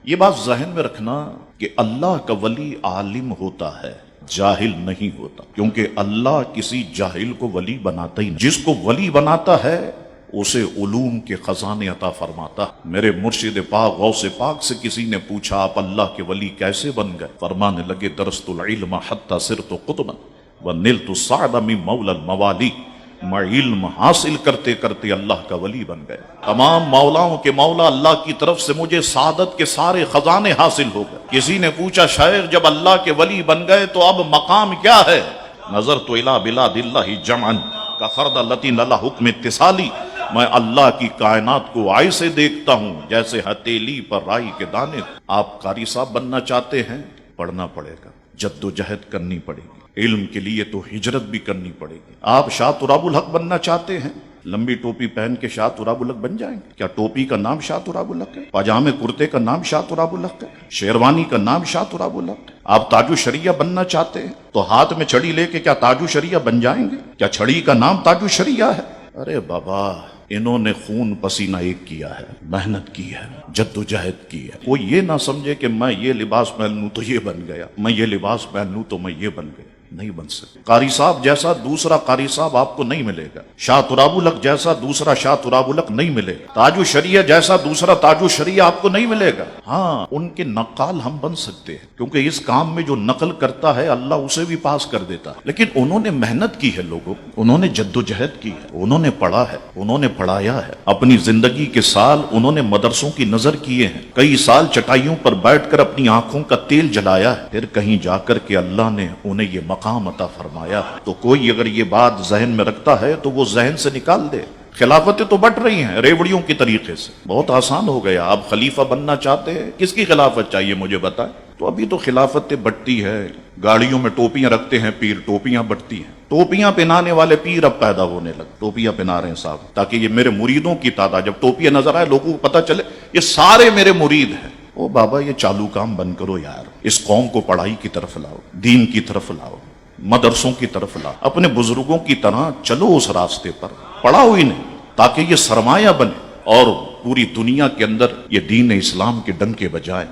یہ بات ذہن میں رکھنا کہ اللہ کا ولی عالم ہوتا ہے، جاہل نہیں ہوتا، کیونکہ اللہ کسی جاہل کو ولی بناتا ہی نہیں۔ جس کو ولی بناتا ہے اسے علوم کے خزانے عطا فرماتا۔ میرے مرشد پاک غوث پاک سے کسی نے پوچھا آپ اللہ کے ولی کیسے بن گئے؟ فرمانے لگے درست العلم حتی صرت قطبا ونلت السعد من مولا الموالی، میں علم حاصل کرتے کرتے اللہ کا ولی بن گئے، تمام مولاؤں کے مولا اللہ کی طرف سے مجھے سعادت کے سارے خزانے حاصل ہو گئے۔ کسی نے پوچھا شیخ جب اللہ کے ولی بن گئے تو اب مقام کیا ہے؟ نظرت الی بلاد اللہ جمعا کخردلۃ لی حکم اتصالی، میں اللہ کی کائنات کو ایسے دیکھتا ہوں جیسے ہتیلی پر رائی کے دانے۔ آپ قاری صاحب بننا چاہتے ہیں، پڑھنا پڑے گا، جد و جہد کرنی پڑے گی، علم کے لیے تو ہجرت بھی کرنی پڑے گی۔ آپ شاہ تراب الحق بننا چاہتے ہیں، لمبی ٹوپی پہن کے شاہ تراب الحق بن جائیں گے؟ کیا ٹوپی کا نام شاہ تراب الحق ہے؟ پاجامے کرتے کا نام شاہ تراب الحق ہے؟ شیروانی کا نام شاہ تراب الحق ہے؟ آپ تاج الشریعہ بننا چاہتے ہیں تو ہاتھ میں چھڑی لے کے کیا تاج الشریعہ بن جائیں گے؟ کیا چھڑی کا نام تاج الشریعہ ہے؟ ارے بابا، انہوں نے خون پسینہ ایک کیا ہے، محنت کی ہے، جد و جہد کی ہے۔ وہ یہ نہ سمجھے کہ میں یہ لباس پہن لوں تو یہ بن گیا، میں یہ لباس پہن لوں تو میں یہ بن گیا، نہیں بن سکتے۔ قاری صاحب جیسا دوسرا قاری صاحب آپ کو نہیں ملے گا، شاہ تراب الحق جیسا دوسرا شاہ تراب الحق نہیں ملے گا، تاج الشریعہ جیسا دوسرا تاج الشریعہ آپ کو نہیں ملے گا۔ ہاں، ان کے نقال ہم بن سکتے ہیں، کیونکہ اس کام میں جو نقل کرتا ہے اللہ اسے بھی پاس کر دیتا ہے، لیکن انہوں نے محنت کی ہے، لوگوں انہوں نے جد و جہد کی ہے، انہوں نے پڑھا ہے، انہوں نے پڑھایا ہے، اپنی زندگی کے سال انہوں نے مدرسوں کی نظر کیے ہیں، کئی سال چٹائیوں پر بیٹھ کر اپنی آنکھوں کا تیل جلایا ہے، پھر کہیں جا کر کے اللہ نے انہیں یہ مقام عطا فرمایا۔ تو کوئی اگر یہ بات ذہن میں رکھتا ہے تو وہ ذہن سے نکال دے۔ خلافتیں تو بٹ رہی ہیں ریوڑیوں کی طریقے سے، بہت آسان ہو گیا۔ آپ خلیفہ بننا چاہتے ہیں، کس کی خلافت چاہیے مجھے بتائیں؟ تو ابھی تو خلافتیں بٹتی ہے، گاڑیوں میں ٹوپیاں رکھتے ہیں پیر، ٹوپیاں بٹتی ہیں، ٹوپیاں پہنانے والے پیر اب پیدا ہونے لگ، ٹوپیاں پہنا رہے ہیں صاحب، تاکہ یہ میرے مریدوں کی تعداد، جب ٹوپیاں نظر آئے لوگوں کو پتہ چلے یہ سارے میرے مرید ہیں۔ او بابا، یہ چالو کام بند کرو یار، اس قوم کو پڑھائی کی طرف لاؤ، دین کی طرف لاؤ، مدرسوں کی طرف لاؤ، اپنے بزرگوں کی طرح چلو اس راستے پر، پڑھاؤ انہیں تاکہ یہ سرمایہ بنے اور پوری دنیا کے اندر یہ دین اسلام کے ڈنکے بجائے۔